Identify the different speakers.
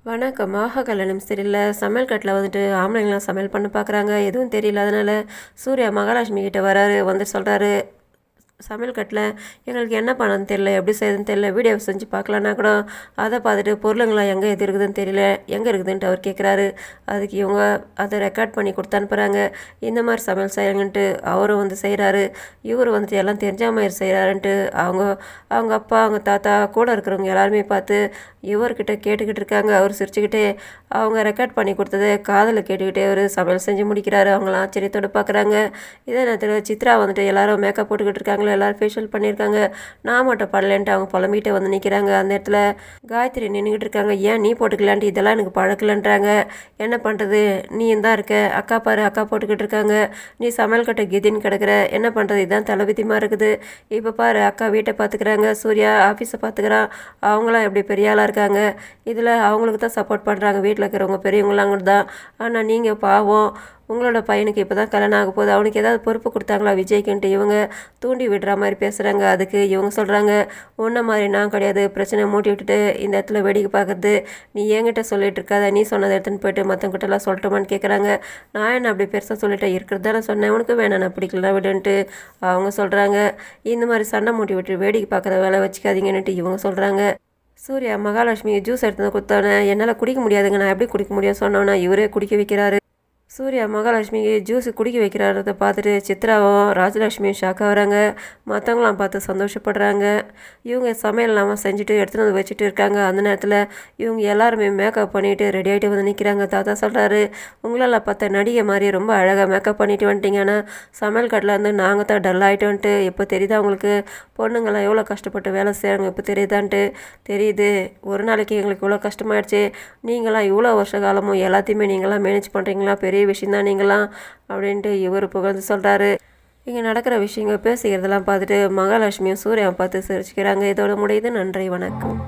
Speaker 1: வணக்கம். கல்யாணம் சரியில்ல. சமையல் கட்டில வந்துட்டு ஆம்பளைங்கலாம் சமையல் பண்ண பார்க்குறாங்க. எதுவும் தெரியல. அதனால சூர்யா மகாலட்சுமி கிட்ட வராரு. வந்து சொல்றாரு, சமையல் கட்டில எங்களுக்கு என்ன பண்ணணும்னு தெரியல, எப்படி செய்யுதுன்னு தெரியல. வீடியோ செஞ்சு பார்க்கலான்னா கூட அதை பார்த்துட்டு பொருளுங்களாம் எங்கே எது இருக்குதுன்னு தெரியல, எங்கே இருக்குதுன்ட்டு அவர் கேட்குறாரு. அதுக்கு இவங்க அதை ரெக்கார்ட் பண்ணி கொடுத்து அனுப்புகிறாங்க. இந்த மாதிரி சமையல் செய்யுங்கன்ட்டு அவரும் வந்து செய்கிறாரு. இவர் வந்துட்டு எல்லாம் தெரிஞ்ச மாதிரி செய்கிறாருன்ட்டு அவங்க அவங்க அப்பா, அவங்க தாத்தா, கூட இருக்கிறவங்க எல்லாருமே பார்த்து இவர்கிட்ட கேட்டுக்கிட்டு இருக்காங்க. அவர் சிரிச்சுக்கிட்டே அவங்க ரெக்கார்ட் பண்ணி கொடுத்ததை காதில் கேட்டுக்கிட்டே அவர் சமையல் செஞ்சு முடிக்கிறாரு. அவங்களாம் ஆச்சரியத்தோடு பார்க்குறாங்க. இதே நேரத்தில் சித்ரா வந்துட்டு எல்லாரும் மேக்கப் போட்டுக்கிட்டு இருக்காங்களே, எல்லோரும் ஃபேஷியல் பண்ணியிருக்காங்க. நான் மட்டும் படலன்ட்டு அவங்க புலம்பிகிட்டே வந்து நிற்கிறாங்க. அந்த இடத்துல காயத்ரி நின்றுக்கிட்டு இருக்காங்க. ஏன் நீ போட்டுக்கலான்ட்டு, இதெல்லாம் எனக்கு பழக்கலன்றாங்க. என்ன பண்ணுறது, நீ தான் இருக்க, அக்கா பாரு, அக்கா போட்டுக்கிட்டு இருக்காங்க, நீ சமையல் கட்ட கிதின்னு கிடக்குற, என்ன பண்ணுறது, இதுதான் தலைவிதிமாக இருக்குது. இப்போ பாரு, அக்கா வீட்டை பார்த்துக்கிறாங்க, சூர்யா ஆஃபீஸை பார்த்துக்கிறான், அவங்களாம் எப்படி பெரிய ஆளாக இருக்காங்க. இதில் அவங்களுக்கு தான் சப்போர்ட் பண்ணுறாங்க வீட்டில் இருக்கிறவங்க, பெரியவங்களாம் கூட தான். ஆனால் நீங்கள் பாவம், உங்களோட பையனுக்கு இப்போ தான் கல்யாணம் ஆக போகுது, அவனுக்கு ஏதாவது பொறுப்பு கொடுத்தாங்களா விஜய்க்குன்ட்டு இவங்க தூண்டி விடுற மாதிரி பேசுகிறாங்க. அதுக்கு இவங்க சொல்கிறாங்க, உன்ன மாதிரி நான் கிடையாது, பிரச்சனை மூட்டி விட்டுட்டு இந்த இடத்துல வேடிக்கை பார்க்குறது, நீ என்கிட்ட சொல்லிட்டு இருக்காத, நீ சொன்னதை எடுத்துன்னு போயிட்டு மற்றவங்கிட்டலாம் சொல்லட்டுமான்னு கேட்குறாங்க. நான் என்ன அப்படி பெருசாக சொல்லிட்டேன், இருக்கிறது தானே சொன்னேன், உனக்கு வேணாம், நான் பிடிக்கலாம் விடுன்ட்டு அவங்க சொல்கிறாங்க. இந்த மாதிரி சண்டை மூட்டி விட்டு வேடிக்கை பார்க்குற வேலை வச்சுக்காதீங்கன்னுட்டு இவங்க சொல்கிறாங்க. சூர்யா மகாலட்சுமி ஜூஸ் எடுத்து கொடுத்தோன்னே என்னால் குடிக்க முடியாதுங்க, நான் எப்படி குடிக்க முடியும் சொன்னோன்னே இவரே குடிக்க வைக்கிறாரு. சூர்யா மகாலட்சுமிக்கு ஜூஸு குடிக்க வைக்கிறாரதை பார்த்துட்டு சித்ராவும் ராஜலட்சுமியும் ஷாக் ஆகுறாங்க. மற்றவங்களாம் பார்த்து சந்தோஷப்படுறாங்க. இவங்க சமையல் இல்லாமல் செஞ்சுட்டு எடுத்துகிட்டு வந்து வச்சுட்டு இருக்காங்க. அந்த நேரத்தில் இவங்க எல்லாருமே மேக்கப் பண்ணிவிட்டு ரெடி ஆகிட்டு வந்து நிற்கிறாங்க. தாத்தா சொல்கிறாரு, உங்களால் பார்த்த நடிகை மாதிரி ரொம்ப அழகாக மேக்கப் பண்ணிட்டு வந்துட்டீங்க, ஆனால் சமையல் கட்டில் இருந்து நாங்கள் தான் டல் ஆகிட்டோன்ட்டு இப்போ தெரியுதா உங்களுக்கு, பொண்ணுங்கள்லாம் எவ்வளோ கஷ்டப்பட்டு வேலை செய்கிறாங்க இப்போ தெரியுதான்ட்டு. தெரியுது, ஒரு நாளைக்கு எங்களுக்கு இவ்வளோ கஷ்டமாயிடுச்சு, நீங்களாம் இவ்வளோ வருஷ காலமும் எல்லாத்தையுமே நீங்களாம் மேனேஜ் பண்ணுறீங்களா, பெரிய விஷயந்தான் நீங்களாம் அப்படின்ட்டு இவர் புகழ்ந்து சொல்கிறாரு. இங்கே நடக்கிற விஷயங்கள் பேசிக்கிறதெல்லாம் பார்த்துட்டு மகாலட்சுமியும் சூர்யாவை பார்த்து சிரிச்சுக்கிறாங்க. இதோட முடியுது. நன்றி, வணக்கம்.